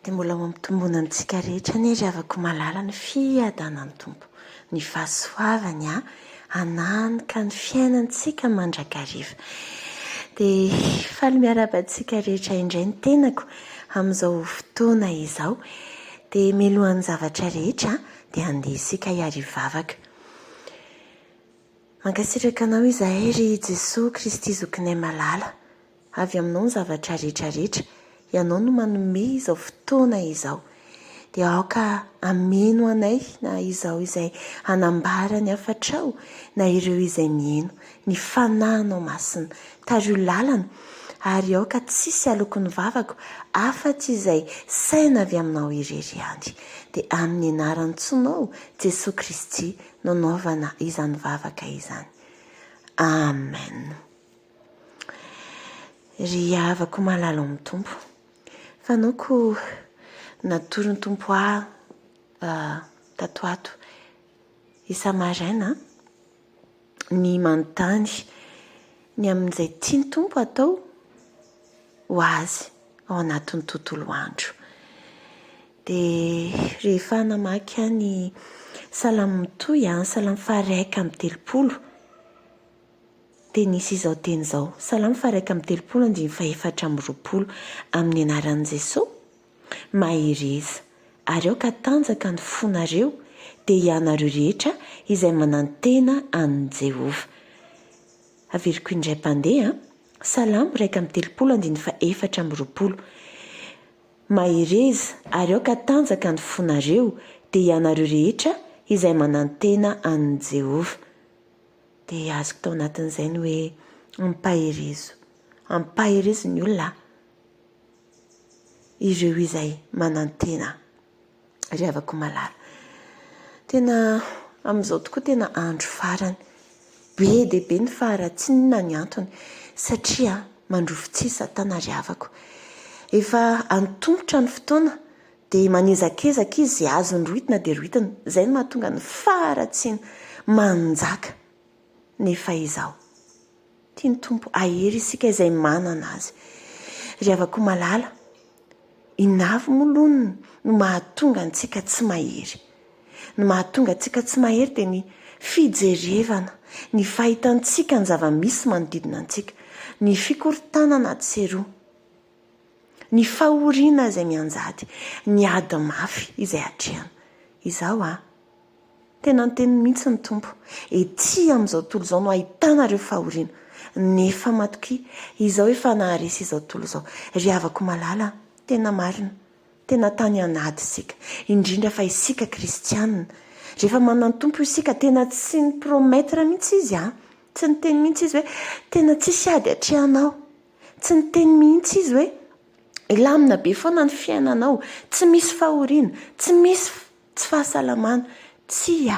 dia mbola mampitombona antsika rehetra ny ry havako malala ny fiadanany tompo, ny fahasoavany hananika ny fiainantsika mandrakariva. Dia faly miarabantsika rehetra indray ny tenako amin'izao fotoana izao, dia milohan'ny zavatra rehetra dia handeha isika hiarivavaka. Mankasitraka anao izahay ry Jesosy Kristy zokinay malala, avy aminao ny zavatra rehetrarehetra, ianao no manome izao fotoana izao, dia aoka ameno anay na izao izay hanambara ny afatrao na ireo izay mieno, ny fanahinao masina tario lalana, ary aoka tsisy aloko ny vavako afa-tsy izay saina avy aminao irery ihany. Dia amin'ny anarantsonao Jesosy Kristy nanaovana izany vavaka izany. Amen. Ry havako malala amin'ny tompo, fanaoko natory ny tompo tato ato isa-maraina ny manontany ny amin'izay tia ny tompo atao ho azy ao anatin'ny tontolo andro. Dia rehefa namaky ny salamo mitohy, salamo faha-1 amby 30, dia nisy izao teny izao: salamo faha-1 amby 30, 24 amin'ny anaran'i Jesosy, mahireza ary aoka tanjaka ny fonareo dia ianareo rehetra izay manantena an'i Jehovah. Averiko indray mpandeha, salamo 1 amby 30, 24, mahireza ary aoka tanjaka ny fonareo dia ianareo rehetra izay manantena an'i Jehovah. Dia azoko tao anatin'izay ny hoe ampahirezo ny olona ireo izay manantena ry havako malala. Tena amin'izao tokoa tena andro farany, be dia be ny faharatsiana ny antony, satria mandrovo-tsihy Satana ry havako. Efa antombotra ny fotoana dia manezakezaka izy azony roitina dia roitina, izay no mahatonga ny faharatsiana manjaka. Nefa izao tia ny tompo ahery isika izay manana azy. Ry havako malala, inavy molonina no mahatonga antsika tsy mahery. Ny mahatonga antsika tsy mahery dia ny fijerevana, ny fahitantsika ny zava-misy manodidina antsika, ny fikorontanana tseroa, ny fahoriana izay mianjady, ny ady mafy izay hatrehana. Izao tena ny teny mihitsy ny tompo, ety amin'izao tontolo izao no ahitana ireo fahoriana, nefa matokia izao efa naharesy izao tontolo izao. Ry havako malala, tena marina, tena tany anady isika, indrindra fa isika kristianina. Rehefa manana ny tompo isika, tena tsy ny prometra mihitsy izy, tsy ny teny mihitsy izy hoe tena tsisy ady hatrehanao, tsy ny teny mihitsy izy hoe ilamina be foana ny fiainanao, tsy misy fahoriana, tsy misy tsy fahasalamana, tsy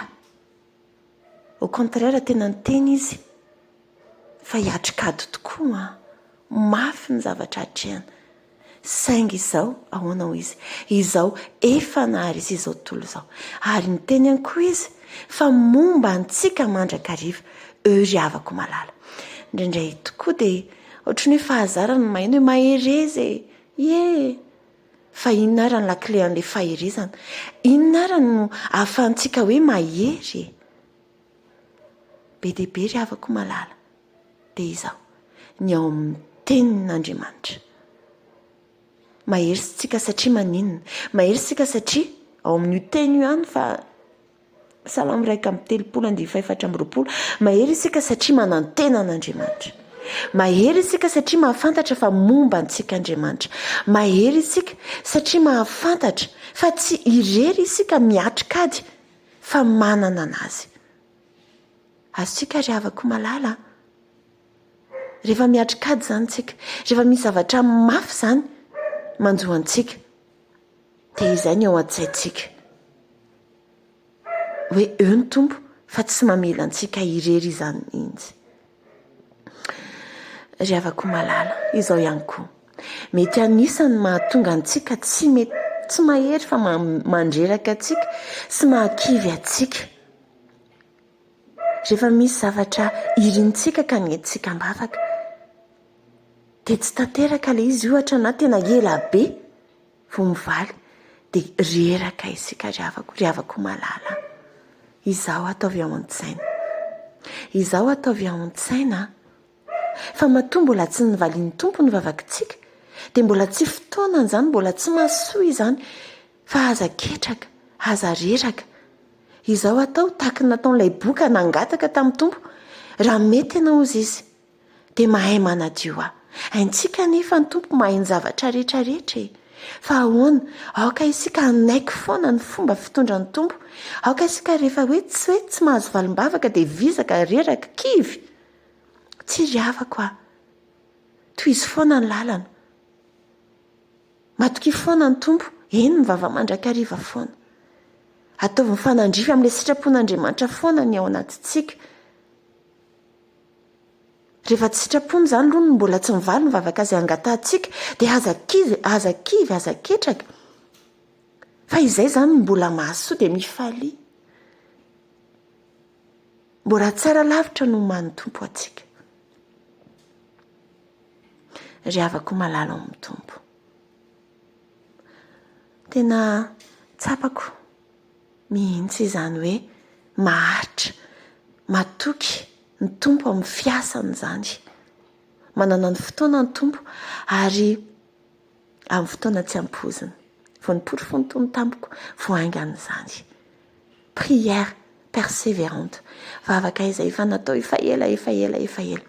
au contraire, tena ny teny izy fa hiatrikady tokoa, mafy ny zavatra hatrehana. Saingy izao ahoana ho izy, izao efa naharesy izao tontolo izao, ary ny teny ihany koa izy fa momba antsika mandrakariva. Ry havako malala, indraindray tokoa dia ohatran'ny hoe fahazarana no maheno hoe mahereza fa inona ary ny lakile an'ilay faherezana, inona ary no ahafahantsika hoe mahery. Be dia be ry havako malala, dia izao ny ao amin'ny tenin'Andriamanitra. Mahery sika satria maninona? Mahery sika satria ao amin'io teny io ihany fa salamo 1 amby 30, 24, mahery isika satria manantena an'Andriamanitra. Mahery isika satria mahafantatra fa momba antsika Andriamanitra. Mahery isika satria mahafantatra fa tsy irery isika miatrikady fa manana anazy. Azontsika ry havako malala, rehefa miatrikady izany tsika, rehefa misy zavatra mafy izany manjohantsika, dia izay ny ao an-tsaintsika hoe eo ny tompo fa tsy mamela antsika irery izany mihitsy. Ry havako malala, izao ihany koa mety anisany mahatonga antsika tsy mahery fa mandreraka antsika sy mahakivy antsika. Rehefa misy zavatra irintsika ka nentsika ambavaka, dia tsy tanteraka ilay izy ohatra na tena ela be, vo mivaly dia reraka isika ry havako malala. Izaho ataovy ao an-tsaina, izaho ataovy ao an-tsaina fa matoa mbola tsy nivalian'ny tompo ny vavakintsika dia mbola tsy fotoanany izany, mbola tsy mahasoa izany, fa aza ketraka, aza reraka. Izaho atao tahaka nataon'ilay boka nangataka tamin'ny tompo. Raha mety ianao izy izy dia mahay manadio aho. Haintsika nefa ny tompo mahay ny zavatra rehetrarehetra e. Fa ahoana, aoka isika hanaiky foana ny fomba fitondra ny tompo. Aoka isika rehefa hoe tsy mahazo valim-bavaka dia vizaka, reraka, kivy. Tsy ry havako aho. Toy izy foana ny lalana. Matoky foana ny tompo, eny ny vava mandrakariva foana. Ataovy ny fanandrify amin'ilay sitrapon'Andriamanitra foana ny ao anatintsika. Rehefa tsy sitrapony izany aloha mbola tsy mivaly ny vavaka azy hangatantsika dia aza kivy, aza ketraka. Fa izay izany mbola mahasoa dia mifalia. Mbola tsara lavitra no man'ny tompo atsika. Ry havako malala ao amin'ny tompo. Tena tsapako mihitsy izany hoe maharitra, matoky ny tompo amin'ny fiasany izany. Manana ny fotoana ny tompo ary amin'ny fotoana tsy ampoziny. Vao nipory fonotony tampoko voaingana izany. Prière persévérante. Vavaka izay efa natao efa ela. Amin'ny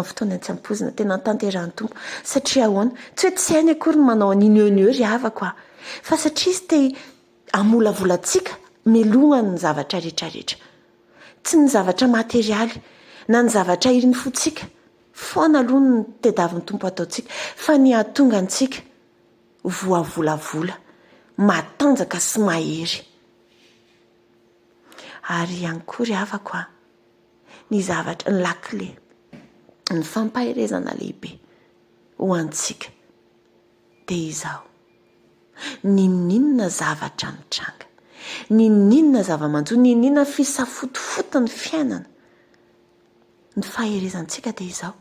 fotoana tsy ampozina tena tanterahan'ny tompo. Satria ahoana? Tsy hoe tsy hainy akory ny manao an'inio ry havako aho. Fa satria izy te hamolavolatsika melohany ny zavatra rehetrarehetra. Tsy ny zavatra materialy na ny zavatra iriny fotsika. Foana aloha ny tediavin'ny tompo ataontsika. Fa ny ahatonga antsika voavolavola, matanjaka sy mahery. Ary ihany koa ry havako aho, ny zavatra, ny lakile, ny fampaherezana lehibe ho antsika dia izao. Ninona zavatra mitranga, ninona zava-manjo, ninona fisafotofoto ny fiainana. Ny faherezantsika dia izao.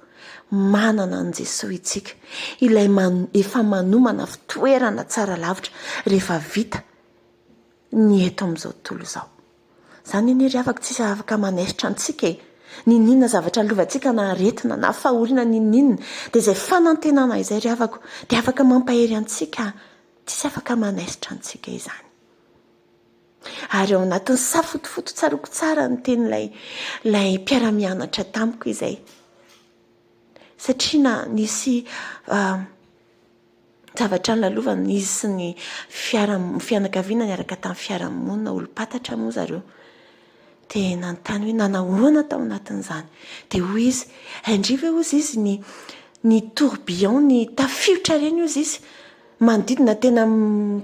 Manana an Jesosy itsika, ilay efa manomana fitoerana tsara lavitra rehefa vita ny eto amin'izao tontolo izao. Izany eny ry havako tsisy afaka manesitra antsika e. Ninona zavatra lovantsika na aretina na fahoriana ninona dia izay fanantenana izay ry havako dia afaka mampahery antsika. Tsisy afaka manesitra antsika izany. Ary ao anatin'ny safotofoto tsaroko tsara ny tenin'ilay mpiara-mianatra tamiko izay. Satria na nisy zavatra nylalovana izy sy ny fianakaviana niaraka tamin'ny fiarahamonina olom-patatra moa zareo. Dia nanontany hoe nanahoana tao anatin'izany. Dia hoy izy, handriva hozy izy ny tourbillon, ny tafiotra ireny hozy izy. Manodidina tena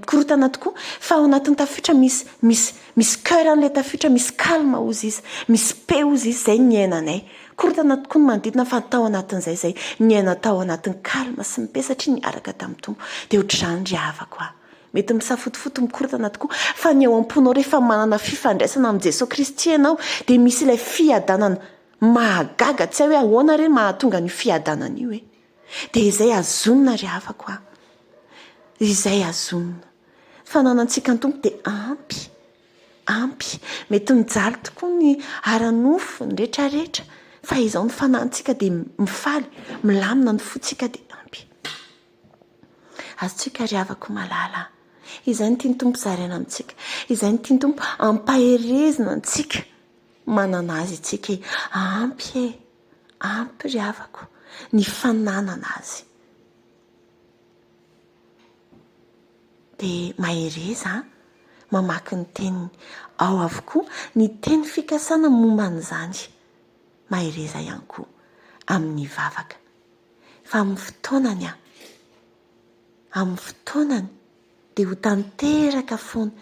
korotana tokoa. Fa ao anatin'ny tafiotra misy cœur an'ilay tafiotra, misy calme hozy izy. Misy paix hozy izy, izay ny ainanay. Korotana tokoa ny manodidina fa tao anatin'izay izay ny aina tao anatin'ny calme sy ny paix satria niaraka tamin'ny tompo. Dia ohatr'izany ry havako aho. Mety misafotofoto mikorotana tokoa fa ny ao am-ponao rehefa manana fifandraisana amin'ny Jesosy Kristy ianao dia misy ilay fiadanana mahagaga, tsy hoe ahoana ireny mahatonga ny fiadanana io e. Dia izay azonina ry havako aho. Izay azonina. Fananantsika ny tompo dia ampy. Mety mijaly tokoa ny ara-nofo ny rehetrarehetra. Fa izao ny fanantsika dia mifaly, milamina ny fotsika dia ampy. Azontsika ry havako malala. Izay ny tiany tompo zaraina amintsika. Izay ny tiany tompo ampaherezina antsika. Manana azy itsika ampy ry havako ny fananana azy. Dia mahereza mamaky ny teniny ao avokoa ny teny fikasana momba an'izany. Mahereza ihany koa amin'ny vavaka. Fa amin'ny fotoanany amin'ny fotoanany dia ho tanteraka foana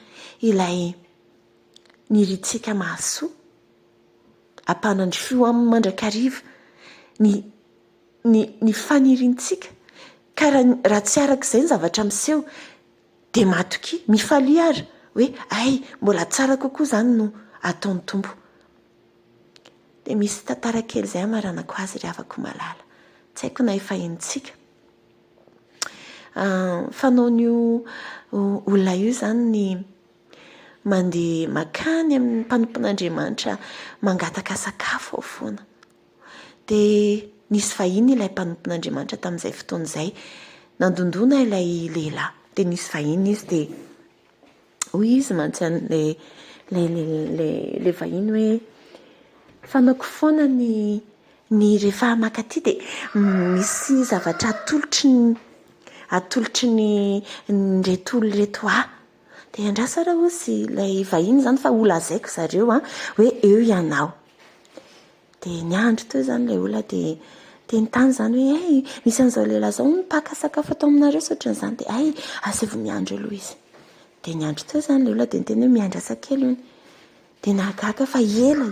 ilay nirintsika mahasoa. Ampanandrifio amin'ny mandrakariva ny faniriantsika. Ka raha tsy arak'izay ny zavatra miseho dia matoky mifalia ary hoe ay mbola tsara kokoa izany no ataon'ny tompo. Dia misy tantara kely izay amaranako azy ry havako malala. Tsy haiko na efa henontsika. fanaon'io olona io zany ny mandeha makany amin'ny mpanompon'Andriamanitra mangataka sakafo ao foana. Dia nisy vahiny ilay mpanompon'Andriamanitra tamin'izay fotoana izay, nandondona ilay lehilahy. Dia nisy vahiny izy dia hoy izy mantsy le vahiny hoe fanaoko foana ny rehefa makaty dia misy zavatra atolotry ny reto olona reto dia andrasara ozy ilay vahiny zany fa olazaiko zareo hoe eo ianao. Dia niandro teo zany ilay olona dia teny zany hoe misy an'izao lehilahy zao mipaka sakafo atao aminareo sotran'izany dia asevo miandro aloha izy. Dia niandro teo zany ilay olona dia niteny hoe miandrasa kely hono. Dia nahagaga fa ela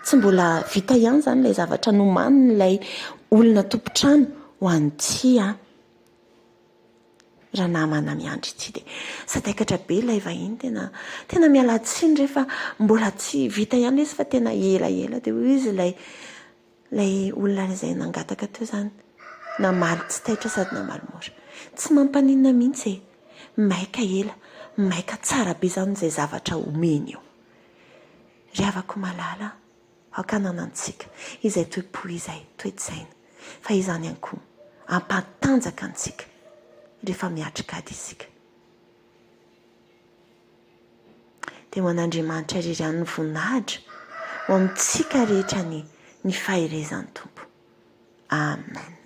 tsy mbola vita ihany zany ilay zavatra nomanin'ilay olona tompotrano ho an'ity raha namana miandry ity. Dia sadaikatra be ilay vahiny, tena miala tsiny rehefa mbola tsy vita ihany izy fa tena ela dia hoy izy ilay olona izay nangataka teo zany, namaly tsy taitra sady namaly mora, tsy mampaninona mihitsy maika tsara be zany izay zavatra omeny eo. Ry havako malala, ankanana antsika izay toe-po izay toe-tsaina fa izany ihany koa ampatanjaka antsika rehefa miatrikady isika. Dia ho an'Andriamanitra irery ihany ny voninahitra ho amintsika rehetra ny faherezan'ny Tompo. Amen.